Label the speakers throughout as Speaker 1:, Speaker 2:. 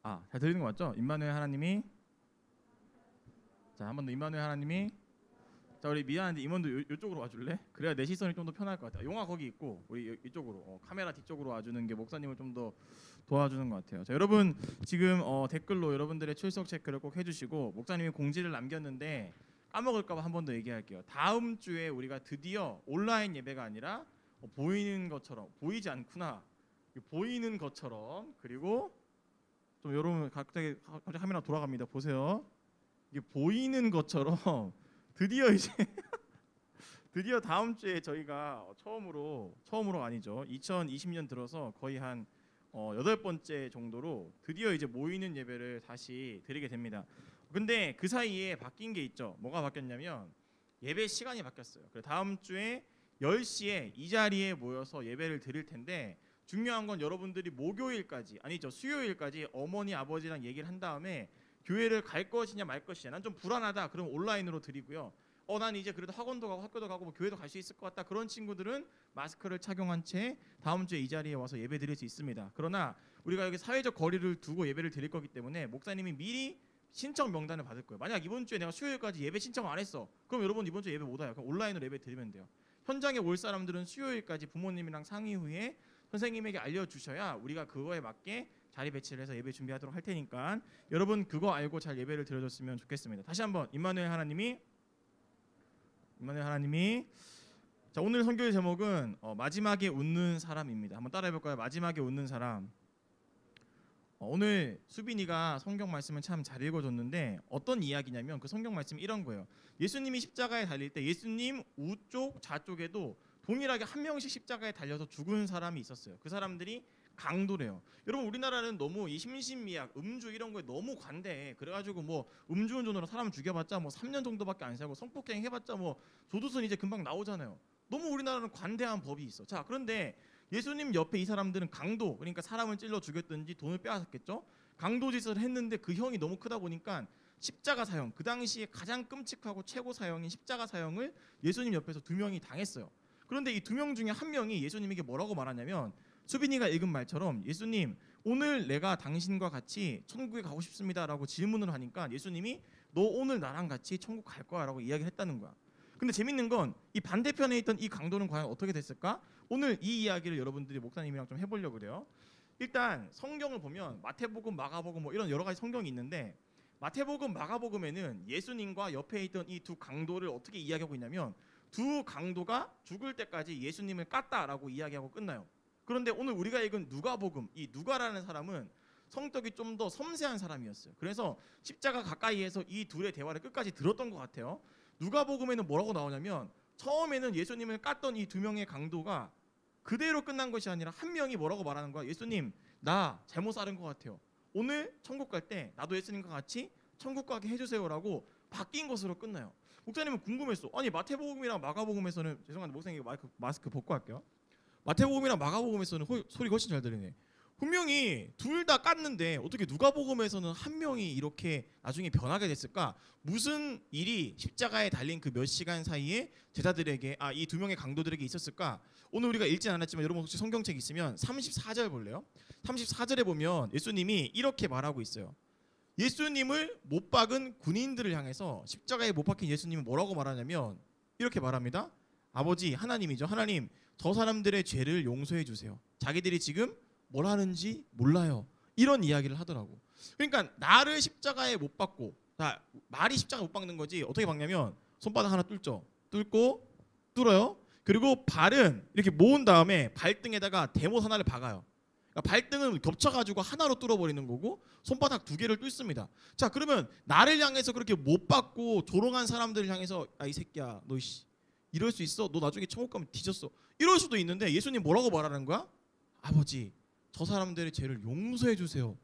Speaker 1: 잘 들리는 거 맞죠? 임마누엘 하나님이 한 번 더 임마누엘 하나님이 우리 미안한데 임원도 이쪽으로 와줄래? 그래야 내 시선이 좀 더 편할 것 같아. 용화 거기 있고 우리 이쪽으로 카메라 뒤쪽으로 와주는 게 목사님을 좀 더 도와주는 것 같아요. 자, 여러분 지금 댓글로 여러분들의 출석 체크를 꼭 해주시고 목사님이 공지를 남겼는데 까먹을까봐 한 번 더 얘기할게요. 다음 주에 우리가 드디어 온라인 예배가 아니라 보이는 것처럼 보이지 않구나 보이는 것처럼 그리고 좀 여러분 갑자기 카메라 돌아갑니다. 보세요. 이게 보이는 것처럼 드디어 이제 드디어 다음 주에 저희가 처음으로 아니죠. 2020년 들어서 거의 한 8번째 정도로 드디어 이제 모이는 예배를 다시 드리게 됩니다. 근데 그 사이에 바뀐 게 있죠. 뭐가 바뀌었냐면 예배 시간이 바뀌었어요. 그래서 다음 주에 10시에 이 자리에 모여서 예배를 드릴 텐데 중요한 건 여러분들이 목요일까지 아니죠. 수요일까지 어머니 아버지랑 얘기를 한 다음에 교회를 갈 것이냐 말 것이냐 난 좀 불안하다. 그럼 온라인으로 드리고요. 난 이제 그래도 학원도 가고 학교도 가고 뭐 교회도 갈 수 있을 것 같다. 그런 친구들은 마스크를 착용한 채 다음 주에 이 자리에 와서 예배 드릴 수 있습니다. 그러나 우리가 여기 사회적 거리를 두고 예배를 드릴 거기 때문에 목사님이 미리 신청 명단을 받을 거예요. 만약 이번 주에 내가 수요일까지 예배 신청 안 했어. 그럼 여러분 이번 주에 예배 못 와요. 그럼 온라인으로 예배 드리면 돼요. 현장에 올 사람들은 수요일까지 부모님이랑 상의 후에 선생님에게 알려주셔야 우리가 그거에 맞게 자리 배치를 해서 예배 준비하도록 할 테니까 여러분 그거 알고 잘 예배를 드려줬으면 좋겠습니다. 다시 한번 임마누엘 하나님이 자 오늘 선교의 제목은 마지막에 웃는 사람입니다. 한번 따라해볼까요? 마지막에 웃는 사람. 오늘 수빈이가 성경 말씀을 참 잘 읽어줬는데 어떤 이야기냐면 그 성경 말씀이 이런 거예요. 예수님이 십자가에 달릴 때 예수님 우쪽 좌쪽에도 동일하게 한 명씩 십자가에 달려서 죽은 사람이 있었어요. 그 사람들이 강도래요. 여러분 우리나라는 너무 이 심신미약, 음주 이런 거에 너무 관대해. 그래가지고 뭐 음주운전으로 사람 죽여봤자 뭐 3년 정도밖에 안 살고 성폭행 해봤자 뭐 조두순 이제 금방 나오잖아요. 너무 우리나라는 관대한 법이 있어. 자 그런데 예수님 옆에 이 사람들은 강도, 그러니까 사람을 찔러 죽였든지 돈을 빼앗았겠죠. 강도짓을 했는데 그 형이 너무 크다 보니까 십자가 사형, 그 당시에 가장 끔찍하고 최고 사형인 십자가 사형을 예수님 옆에서 2명이 당했어요. 그런데 이 2명 중에 한 명이 예수님에게 뭐라고 말하냐면 수빈이가 읽은 말처럼 예수님 오늘 내가 당신과 같이 천국에 가고 싶습니다라고 질문을 하니까 예수님이 너 오늘 나랑 같이 천국 갈 거야 라고 이야기를 했다는 거야. 근데 재밌는 건 이 반대편에 있던 이 강도는 과연 어떻게 됐을까? 오늘 이 이야기를 여러분들이 목사님이랑 좀 해보려고 그래요. 일단 성경을 보면 마태복음, 마가복음 뭐 이런 여러 가지 성경이 있는데 마태복음, 마가복음에는 예수님과 옆에 있던 이 두 강도를 어떻게 이야기하고 있냐면 두 강도가 죽을 때까지 예수님을 깠다라고 이야기하고 끝나요. 그런데 오늘 우리가 읽은 누가복음, 이 누가라는 사람은 성격이 좀 더 섬세한 사람이었어요. 그래서 십자가 가까이에서 이 둘의 대화를 끝까지 들었던 것 같아요. 누가복음에는 뭐라고 나오냐면 처음에는 예수님을 깠던 이 2명의 강도가 그대로 끝난 것이 아니라 한 명이 뭐라고 말하는 거야. 예수님 나 잘못 살은 것 같아요. 오늘 천국 갈 때 나도 예수님과 같이 천국 가게 해주세요라고 바뀐 것으로 끝나요. 목사님은 궁금했어. 아니 마태복음이랑 마가복음에서는 죄송한데 목사님 마스크 벗고 할게요. 마태복음이랑 마가복음에서는 소리가 훨씬 잘 들리네. 분명히 둘 다 깠는데 어떻게 누가복음에서는 한 명이 이렇게 나중에 변하게 됐을까? 무슨 일이 십자가에 달린 그 몇 시간 사이에 제자들에게 이 2명의 강도들에게 있었을까? 오늘 우리가 읽진 않았지만 여러분 혹시 성경책 있으면 34절 볼래요? 34절에 보면 예수님이 이렇게 말하고 있어요. 예수님을 못 박은 군인들을 향해서 십자가에 못 박힌 예수님은 뭐라고 말하냐면 이렇게 말합니다. 아버지 하나님이죠. 하나님 저 사람들의 죄를 용서해 주세요. 자기들이 지금 뭘 하는지 몰라요. 이런 이야기를 하더라고. 그러니까 나를 십자가에 못 박고 말이 십자가에 못 박는 거지. 어떻게 박냐면 손바닥 하나 뚫고 뚫어요. 그리고 발은 이렇게 모은 다음에 발등에다가 대못 하나를 박아요. 그러니까 발등은 겹쳐가지고 하나로 뚫어버리는 거고 손바닥 2개를 뚫습니다. 자 그러면 나를 향해서 그렇게 못 박고 조롱한 사람들을 향해서 이 새끼야 너 이럴 수 있어? 너 나중에 천국 가면 뒤졌어. 이럴 수도 있는데 예수님 뭐라고 말하는 거야? 아버지 저 사람들의 죄를 용서해 주세요.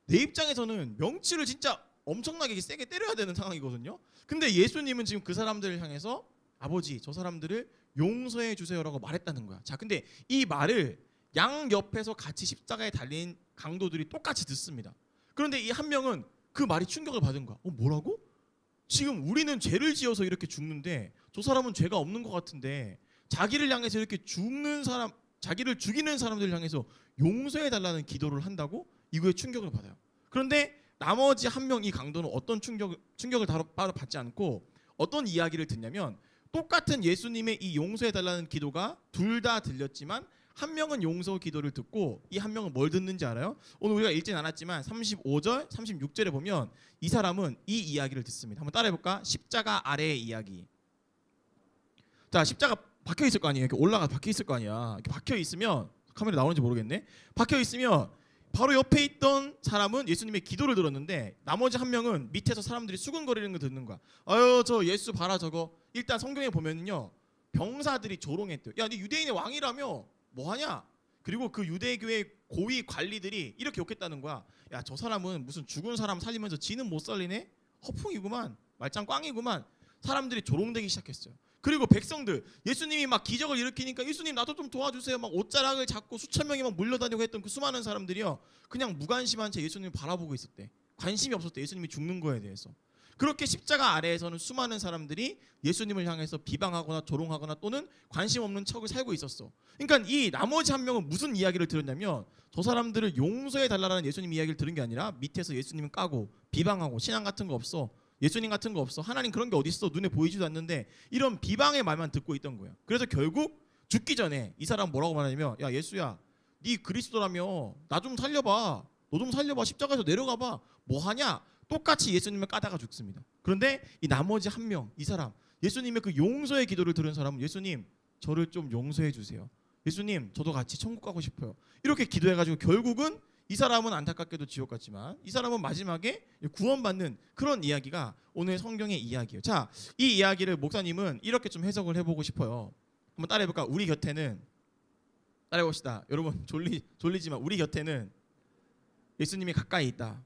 Speaker 1: 내 입장에서는 명치를 진짜 엄청나게 세게 때려야 되는 상황이거든요. 근데 예수님은 지금 그 사람들을 향해서 아버지 저 사람들을 용서해 주세요라고 말했다는 거야. 자 근데 이 말을 양 옆에서 같이 십자가에 달린 강도들이 똑같이 듣습니다. 그런데 이 한 명은 그 말이 충격을 받은 거야. 뭐라고? 지금 우리는 죄를 지어서 이렇게 죽는데 저 사람은 죄가 없는 것 같은데 자기를 향해서 이렇게 자기를 죽이는 사람들을 향해서 용서해 달라는 기도를 한다고? 이거에 충격을 받아요. 그런데 나머지 한 명 이 강도는 어떤 충격을 바로 받지 않고 어떤 이야기를 듣냐면 똑같은 예수님의 이 용서해달라는 기도가 둘 다 들렸지만 한 명은 용서 기도를 듣고 이 한 명은 뭘 듣는지 알아요? 오늘 우리가 읽진 않았지만 35절, 36절에 보면 이 사람은 이 이야기를 듣습니다. 한번 따라해볼까? 십자가 아래의 이야기. 자, 십자가 박혀 있을 거 아니에요. 이렇게 올라가 박혀 있을 거 아니야. 이렇게 박혀 있으면 카메라 나오는지 모르겠네. 박혀 있으면 바로 옆에 있던 사람은 예수님의 기도를 들었는데 나머지 한 명은 밑에서 사람들이 수근거리는 거 듣는 거야. 아유 저 예수 봐라 저거. 일단 성경에 보면요 병사들이 조롱했대요. 야, 네 유대인의 왕이라며 뭐하냐? 그리고 그 유대교의 고위 관리들이 이렇게 욕했다는 거야. 야, 저 사람은 무슨 죽은 사람 살리면서 지는 못 살리네? 허풍이구만. 말짱 꽝이구만. 사람들이 조롱되기 시작했어요. 그리고 백성들 예수님이 막 기적을 일으키니까 예수님 나도 좀 도와주세요. 막 옷자락을 잡고 수천 명이 막 몰려다니고 했던 그 수많은 사람들이요 그냥 무관심한 채 예수님을 바라보고 있었대. 관심이 없었대. 예수님이 죽는 거에 대해서. 그렇게 십자가 아래에서는 수많은 사람들이 예수님을 향해서 비방하거나 조롱하거나 또는 관심 없는 척을 살고 있었어. 그러니까 이 나머지 한 명은 무슨 이야기를 들었냐면 저 사람들을 용서해 달라는 예수님 이야기를 들은 게 아니라 밑에서 예수님을 까고 비방하고 신앙 같은 거 없어. 예수님 같은 거 없어. 하나님 그런 게 어디 있어. 눈에 보이지도 않는데 이런 비방의 말만 듣고 있던 거예요. 그래서 결국 죽기 전에 이 사람 뭐라고 말하냐면 야 예수야 네 그리스도라며 나 좀 살려봐. 너 좀 살려봐. 십자가에서 내려가봐. 뭐하냐. 똑같이 예수님을 까다가 죽습니다. 그런데 이 나머지 한 명 이 사람 예수님의 그 용서의 기도를 들은 사람은 예수님 저를 좀 용서해 주세요. 예수님 저도 같이 천국 가고 싶어요. 이렇게 기도해가지고 결국은 이 사람은 안타깝게도 지옥 갔지만 이 사람은 마지막에 구원받는 그런 이야기가 오늘 성경의 이야기예요. 자, 이 이야기를 목사님은 이렇게 좀 해석을 해보고 싶어요. 한번 따라해볼까? 우리 곁에는 따라해봅시다. 여러분 졸리지만 우리 곁에는 예수님이 가까이 있다.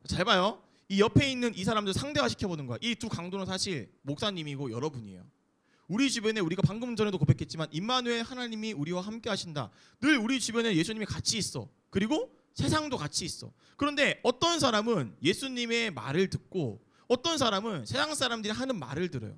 Speaker 1: 잘 봐요. 이 옆에 있는 이 사람들 상대화 시켜보는 거야. 이 두 강도는 사실 목사님이고 여러분이에요. 우리 주변에 우리가 방금 전에도 고백했지만 임마누엘 하나님이 우리와 함께 하신다. 늘 우리 주변에 예수님이 같이 있어. 그리고 세상도 같이 있어. 그런데 어떤 사람은 예수님의 말을 듣고 어떤 사람은 세상 사람들이 하는 말을 들어요.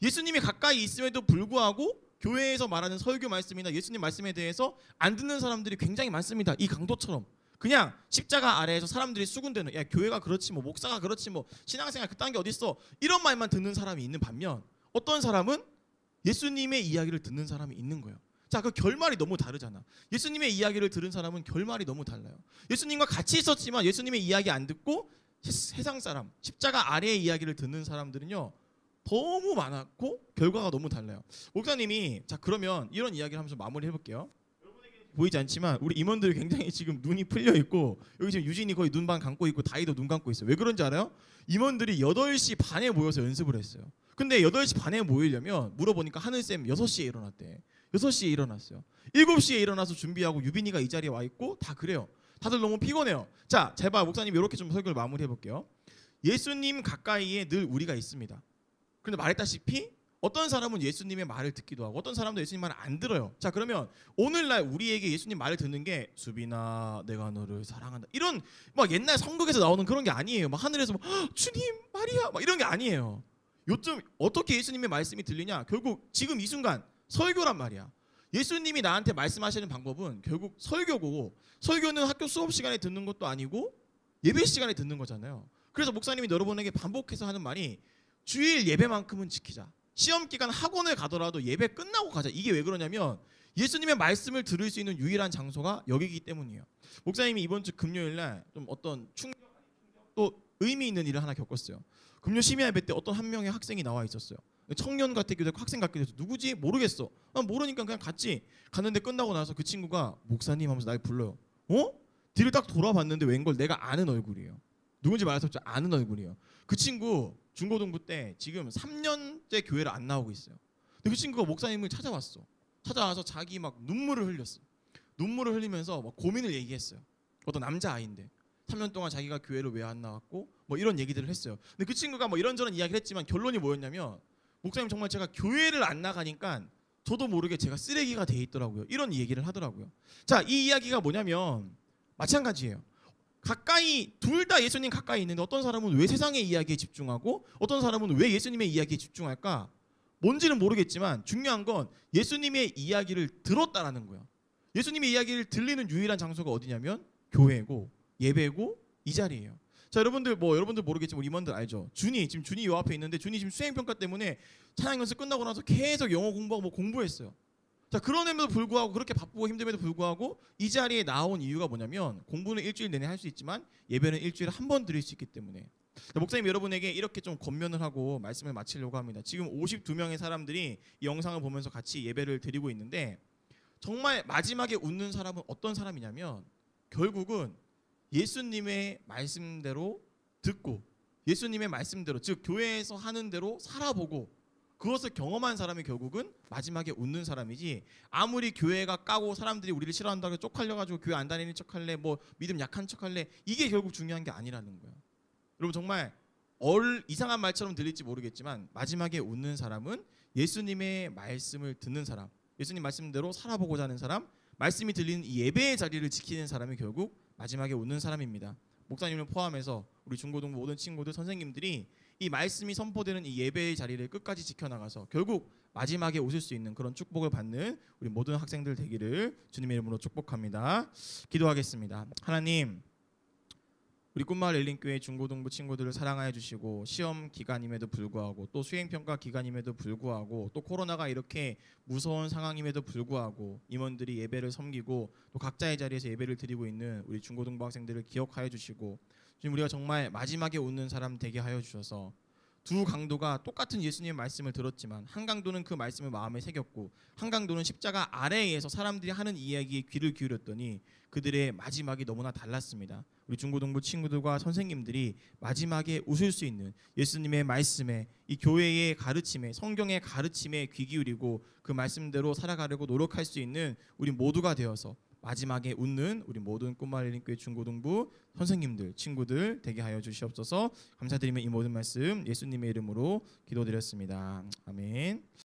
Speaker 1: 예수님이 가까이 있음에도 불구하고 교회에서 말하는 설교 말씀이나 예수님 말씀에 대해서 안 듣는 사람들이 굉장히 많습니다. 이 강도처럼. 그냥 십자가 아래에서 사람들이 수군대는 야 교회가 그렇지 뭐 목사가 그렇지 뭐 신앙생활 그딴 게 어딨어 이런 말만 듣는 사람이 있는 반면 어떤 사람은 예수님의 이야기를 듣는 사람이 있는 거예요. 자, 그 결말이 너무 다르잖아. 예수님의 이야기를 들은 사람은 결말이 너무 달라요. 예수님과 같이 있었지만 예수님의 이야기 안 듣고 세상 사람, 십자가 아래의 이야기를 듣는 사람들은요 너무 많았고 결과가 너무 달라요. 목사님이 자 그러면 이런 이야기를 하면서 마무리 해볼게요. 보이지 않지만 우리 임원들이 굉장히 지금 눈이 풀려 있고 여기 지금 유진이 거의 눈 반 감고 있고 다이도 눈 감고 있어요. 왜 그런지 알아요? 임원들이 8시 반에 모여서 연습을 했어요. 근데 8시 반에 모이려면 물어보니까 하늘쌤 6시에 일어났대. 6시에 일어났어요. 7시에 일어나서 준비하고 유빈이가 이 자리에 와 있고 다 그래요. 다들 너무 피곤해요. 자, 잘 봐. 목사님 이렇게 좀 설교를 마무리해 볼게요. 예수님 가까이에 늘 우리가 있습니다. 그런데 말했다시피 어떤 사람은 예수님의 말을 듣기도 하고 어떤 사람도 예수님 말을 안 들어요. 자, 그러면 오늘날 우리에게 예수님 말을 듣는 게 수빈아 내가 너를 사랑한다 이런 막 옛날 성극에서 나오는 그런 게 아니에요. 막 하늘에서 막 주님 말이야 막 이런 게 아니에요. 요즘 어떻게 예수님의 말씀이 들리냐? 결국 지금 이 순간 설교란 말이야. 예수님이 나한테 말씀하시는 방법은 결국 설교고 설교는 학교 수업 시간에 듣는 것도 아니고 예배 시간에 듣는 거잖아요. 그래서 목사님이 여러분에게 반복해서 하는 말이 주일 예배만큼은 지키자. 시험 기간 학원을 가더라도 예배 끝나고 가자. 이게 왜 그러냐면 예수님의 말씀을 들을 수 있는 유일한 장소가 여기이기 때문이에요. 목사님이 이번 주 금요일 날 좀 어떤 또 의미 있는 일을 하나 겪었어요. 금요 심야 예배 때 어떤 한 명의 학생이 나와 있었어요. 청년 같기도 하고 학생 같기도 해서 누구지? 모르겠어. 난 모르니까 그냥 갔지. 갔는데 끝나고 나서 그 친구가 목사님 하면서 날 불러요. 어? 뒤를 딱 돌아봤는데 웬걸 내가 아는 얼굴이에요. 누군지 말할 수 없죠. 아는 얼굴이에요. 그 친구 중고등부 때 지금 3년째 교회를 안 나오고 있어요. 근데 그 친구가 목사님을 찾아왔어. 찾아와서 자기 막 눈물을 흘렸어. 눈물을 흘리면서 막 고민을 얘기했어요. 어떤 남자아이인데 3년 동안 자기가 교회를 왜 안 나왔고 뭐 이런 얘기들을 했어요. 근데 그 친구가 뭐 이런저런 이야기를 했지만 결론이 뭐였냐면 목사님 정말 제가 교회를 안 나가니까 저도 모르게 제가 쓰레기가 돼 있더라고요. 이런 얘기를 하더라고요. 자, 이 이야기가 뭐냐면 마찬가지예요. 가까이 둘 다 예수님 가까이 있는데 어떤 사람은 왜 세상의 이야기에 집중하고 어떤 사람은 왜 예수님의 이야기에 집중할까? 뭔지는 모르겠지만 중요한 건 예수님의 이야기를 들었다라는 거예요. 예수님의 이야기를 들리는 유일한 장소가 어디냐면 교회고 예배고 이 자리예요. 자, 여러분들 모르겠지만 우리 임원들 알죠? 지금 준이 요 앞에 있는데 준이 지금 수행 평가 때문에 찬양 연습 끝나고 나서 계속 영어 공부하고 뭐 공부했어요. 자, 그럼에도 불구하고 그렇게 바쁘고 힘듦에도 불구하고 이 자리에 나온 이유가 뭐냐면 공부는 일주일 내내 할 수 있지만 예배는 일주일에 한 번 드릴 수 있기 때문에. 자, 목사님 여러분에게 이렇게 좀 권면을 하고 말씀을 마치려고 합니다. 지금 52명의 사람들이 이 영상을 보면서 같이 예배를 드리고 있는데 정말 마지막에 웃는 사람은 어떤 사람이냐면 결국은 예수님의 말씀대로 듣고 예수님의 말씀대로 즉 교회에서 하는 대로 살아보고 그것을 경험한 사람이 결국은 마지막에 웃는 사람이지 아무리 교회가 까고 사람들이 우리를 싫어한다고 쪽팔려가지고 교회 안 다니는 척할래 뭐 믿음 약한 척할래 이게 결국 중요한 게 아니라는 거예요. 여러분 정말 이상한 말처럼 들릴지 모르겠지만 마지막에 웃는 사람은 예수님의 말씀을 듣는 사람 예수님 말씀대로 살아보고자 하는 사람 말씀이 들리는 이 예배의 자리를 지키는 사람이 결국 마지막에 웃는 사람입니다. 목사님을 포함해서 우리 중고등부 모든 친구들 선생님들이 이 말씀이 선포되는 이 예배의 자리를 끝까지 지켜나가서 결국 마지막에 웃을 수 있는 그런 축복을 받는 우리 모든 학생들 되기를 주님의 이름으로 축복합니다. 기도하겠습니다. 하나님 우리 꿈마을 엘린교회 중고등부 친구들을 사랑하여 주시고 시험 기간임에도 불구하고 또 수행평가 기간임에도 불구하고 또 코로나가 이렇게 무서운 상황임에도 불구하고 임원들이 예배를 섬기고 또 각자의 자리에서 예배를 드리고 있는 우리 중고등부 학생들을 기억하여 주시고 지금 우리가 정말 마지막에 웃는 사람 되게 하여 주셔서 두 강도가 똑같은 예수님의 말씀을 들었지만 한 강도는 그 말씀을 마음에 새겼고 한 강도는 십자가 아래에서 사람들이 하는 이야기에 귀를 기울였더니 그들의 마지막이 너무나 달랐습니다. 우리 중고등부 친구들과 선생님들이 마지막에 웃을 수 있는 예수님의 말씀에 이 교회의 가르침에 성경의 가르침에 귀 기울이고 그 말씀대로 살아가려고 노력할 수 있는 우리 모두가 되어서 마지막에 웃는 우리 모든 꿈마을 엘린교회 중고등부 선생님들 친구들 되게 하여 주시옵소서. 감사드리며 이 모든 말씀 예수님의 이름으로 기도드렸습니다. 아멘.